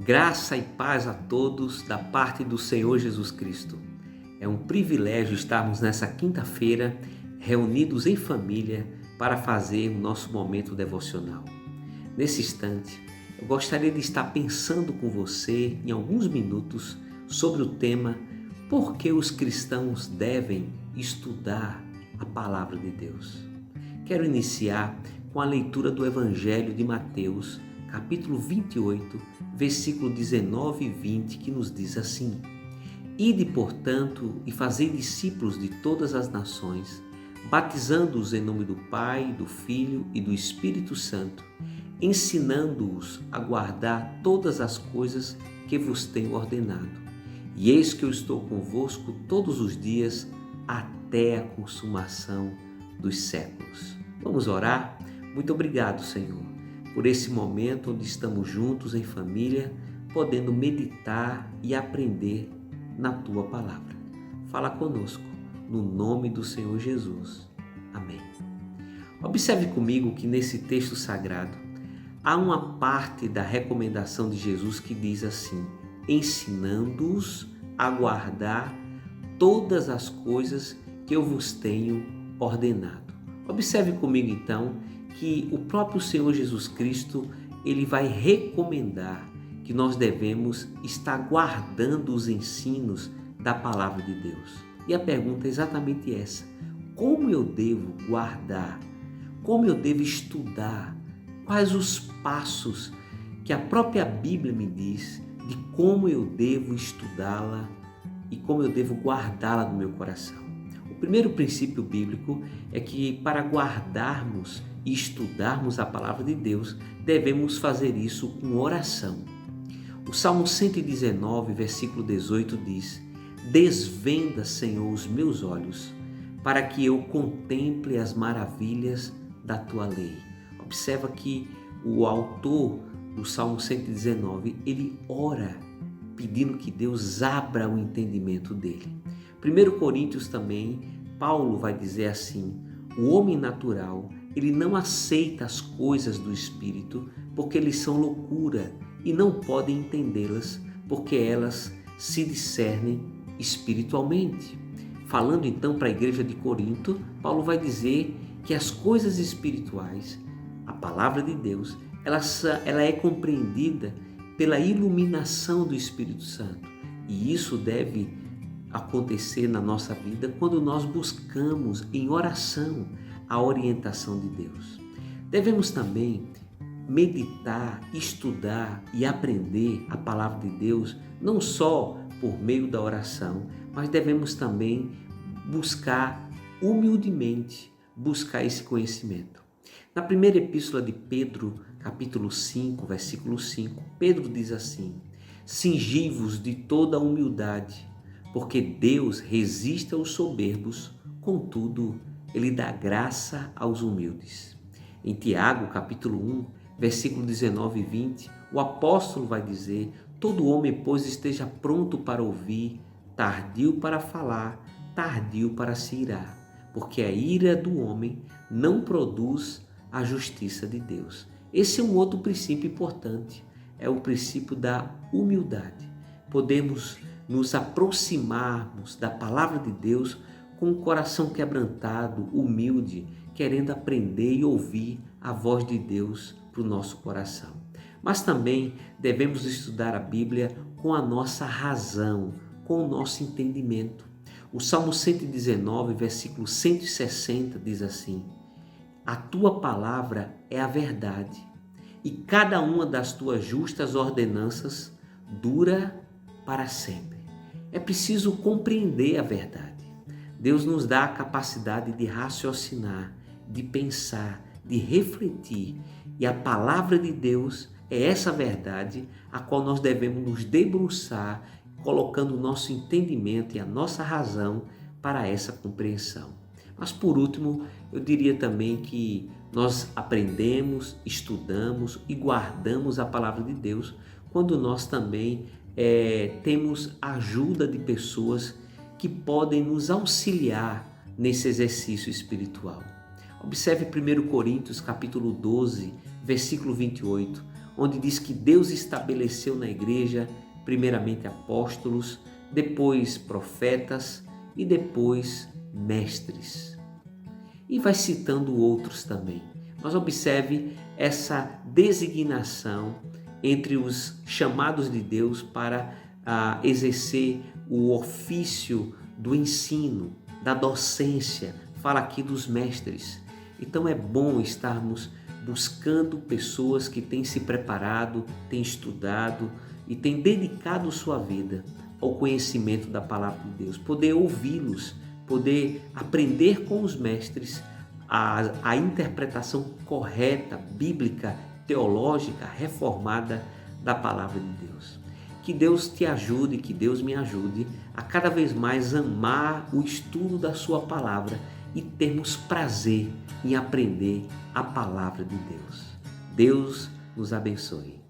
Graça e paz a todos da parte do Senhor Jesus Cristo. É um privilégio estarmos nessa quinta-feira reunidos em família para fazer o nosso momento devocional. Nesse instante, eu gostaria de estar pensando com você em alguns minutos sobre o tema por que os cristãos devem estudar a palavra de Deus. Quero iniciar com a leitura do Evangelho de Mateus, capítulo 28, versículo 19 e 20, que nos diz assim: Ide, portanto, e fazei discípulos de todas as nações, batizando-os em nome do Pai, do Filho e do Espírito Santo, ensinando-os a guardar todas as coisas que vos tenho ordenado. E eis que eu estou convosco todos os dias até a consumação dos séculos. Vamos orar? Muito obrigado, Senhor, por esse momento onde estamos juntos em família, podendo meditar e aprender na Tua Palavra. Fala conosco, no nome do Senhor Jesus. Amém. Observe comigo que nesse texto sagrado há uma parte da recomendação de Jesus que diz assim: ensinando-os a guardar todas as coisas que eu vos tenho ordenado. Observe comigo então que o próprio Senhor Jesus Cristo, ele vai recomendar que nós devemos estar guardando os ensinos da palavra de Deus. E a pergunta é exatamente essa: como eu devo guardar? Como eu devo estudar? Quais os passos que a própria Bíblia me diz de como eu devo estudá-la e como eu devo guardá-la no meu coração? O primeiro princípio bíblico é que para guardarmos e estudarmos a palavra de Deus, devemos fazer isso com oração. O Salmo 119, versículo 18 diz: Desvenda, Senhor, os meus olhos, para que eu contemple as maravilhas da Tua lei. Observa que o autor do Salmo 119, ele ora pedindo que Deus abra o entendimento dele. 1 Coríntios também, Paulo vai dizer assim: o homem natural, ele não aceita as coisas do Espírito porque eles são loucura e não podem entendê-las porque elas se discernem espiritualmente. Falando então para a igreja de Corinto, Paulo vai dizer que as coisas espirituais, a palavra de Deus, ela é compreendida pela iluminação do Espírito Santo. E isso deve acontecer na nossa vida quando nós buscamos em oração a orientação de Deus. Devemos também meditar, estudar e aprender a palavra de Deus, não só por meio da oração, mas devemos também buscar humildemente, buscar esse conhecimento. Na primeira epístola de Pedro, capítulo 5, versículo 5, Pedro diz assim: Cingi-vos de toda a humildade, porque Deus resiste aos soberbos, contudo, Ele dá graça aos humildes. Em Tiago, capítulo 1, versículo 19 e 20, o apóstolo vai dizer: Todo homem, pois, esteja pronto para ouvir, tardio para falar, tardio para se irar, porque a ira do homem não produz a justiça de Deus. Esse é um outro princípio importante, é o princípio da humildade. Podemos nos aproximarmos da palavra de Deus com o coração quebrantado, humilde, querendo aprender e ouvir a voz de Deus para o nosso coração. Mas também devemos estudar a Bíblia com a nossa razão, com o nosso entendimento. O Salmo 119, versículo 160 diz assim: A Tua palavra é a verdade, e cada uma das Tuas justas ordenanças dura para sempre. É preciso compreender a verdade. Deus nos dá a capacidade de raciocinar, de pensar, de refletir. E a palavra de Deus é essa verdade a qual nós devemos nos debruçar, colocando o nosso entendimento e a nossa razão para essa compreensão. Mas por último, eu diria também que nós aprendemos, estudamos e guardamos a palavra de Deus quando nós também temos a ajuda de pessoas que podem nos auxiliar nesse exercício espiritual. Observe 1 Coríntios capítulo 12, versículo 28. onde diz que Deus estabeleceu na igreja primeiramente apóstolos, depois profetas e depois mestres. E vai citando outros também. Mas observe essa designação entre os chamados de Deus para exercer o ofício do ensino, da docência. Fala aqui dos mestres. Então é bom estarmos buscando pessoas que têm se preparado, têm estudado e têm dedicado sua vida ao conhecimento da palavra de Deus. Poder ouvi-los, poder aprender com os mestres a interpretação correta, bíblica, teológica, reformada da palavra de Deus. Que Deus te ajude, que Deus me ajude a cada vez mais amar o estudo da sua palavra e termos prazer em aprender a palavra de Deus. Deus nos abençoe.